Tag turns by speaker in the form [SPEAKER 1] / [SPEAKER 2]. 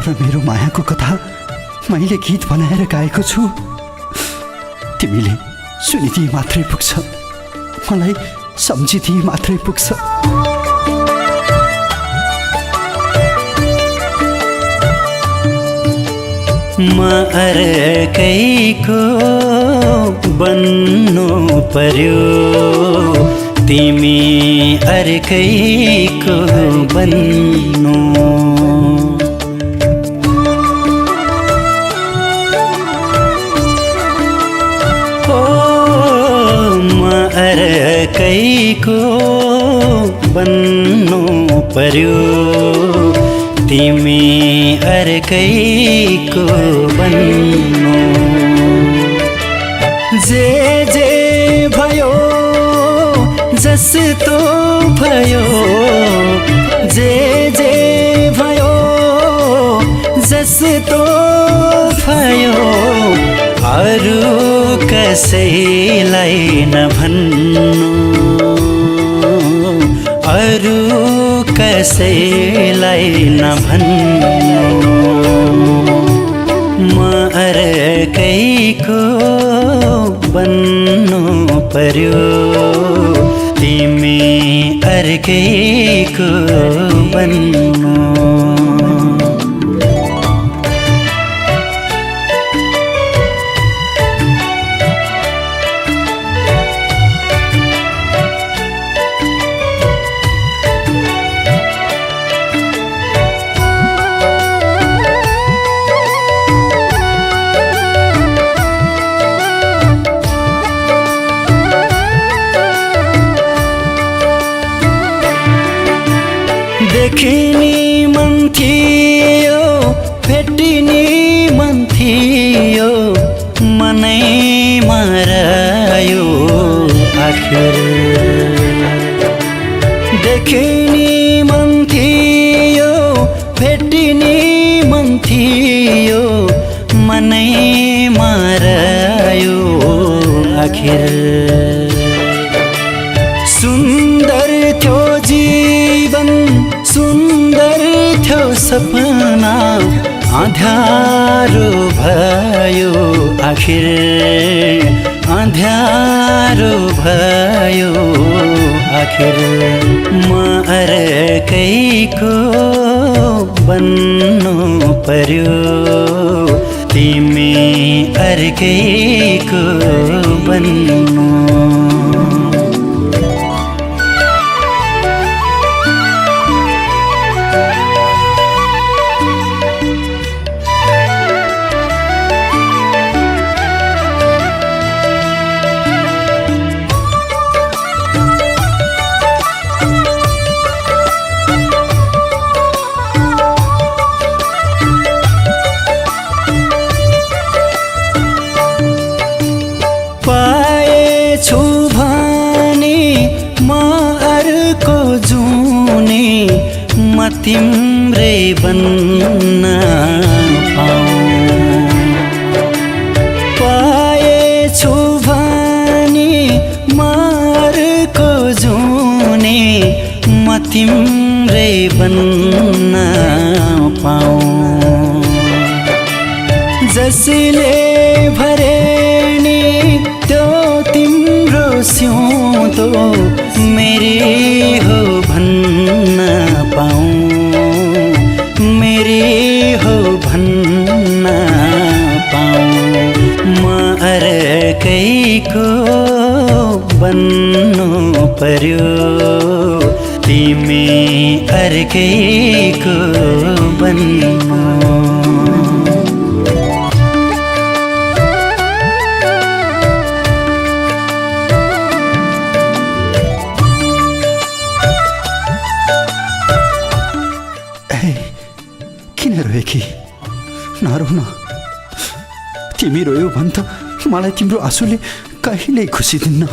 [SPEAKER 1] र मेरो मायाको कथा मैले गीत बनाएर गाएको छु। तिमीले सुनिदिए मात्रै पुग्छ, मलाई सम्झिदिए मात्रै पुग्छ।
[SPEAKER 2] म अर्कैको बन्नु पर्यो, तिमी अर्कैको बन्नु। अर्कैको बन्नु पर्यो, तिमी अर्कैको बन्नु। जे जे भयो जस्तो भयो, जे जे भयो जस्तो भयो, अरू कसैलाई नभन्नु, अरू कसैलाई नभन्नु। म अर्कैको बन्नु पर्यो, तिमी अर्कैको बन्नु। देखिनी मन थियो, भेटिनी मन थियो, मनै मरायो आखिर। देखिनी मन थियो, भेटिनी मन थियो, मनै मरायो आखिर। सुन्दर थियो जीवन, सुन्दर थियो सपना, अँध्यारो भयो आखिर, अँध्यारो भयो आखिर। म अर्कैको बन्नु पर्यो, तिमी अर्कैको बन्नु। पाएछु भने म अर्को जुने, म तिम्रै बन्न पाऊँ। पाएछु भने म अर्को जुने, म तिम्रै बन्न पाऊँ। जसले भरे नि त्यो तिम्रो सिउँदो मेरी हो भन्न पाऊँ, मेरी हो भन्न पाऊँ। म अर्कैको बन्नु पर्यो, तिमी अर्कैको बन्नु।
[SPEAKER 1] किन रोएकी? नरो न, तिमी रोयो भने त मलाई तिम्रो आँसुले कहिल्यै खुसी दिन्न।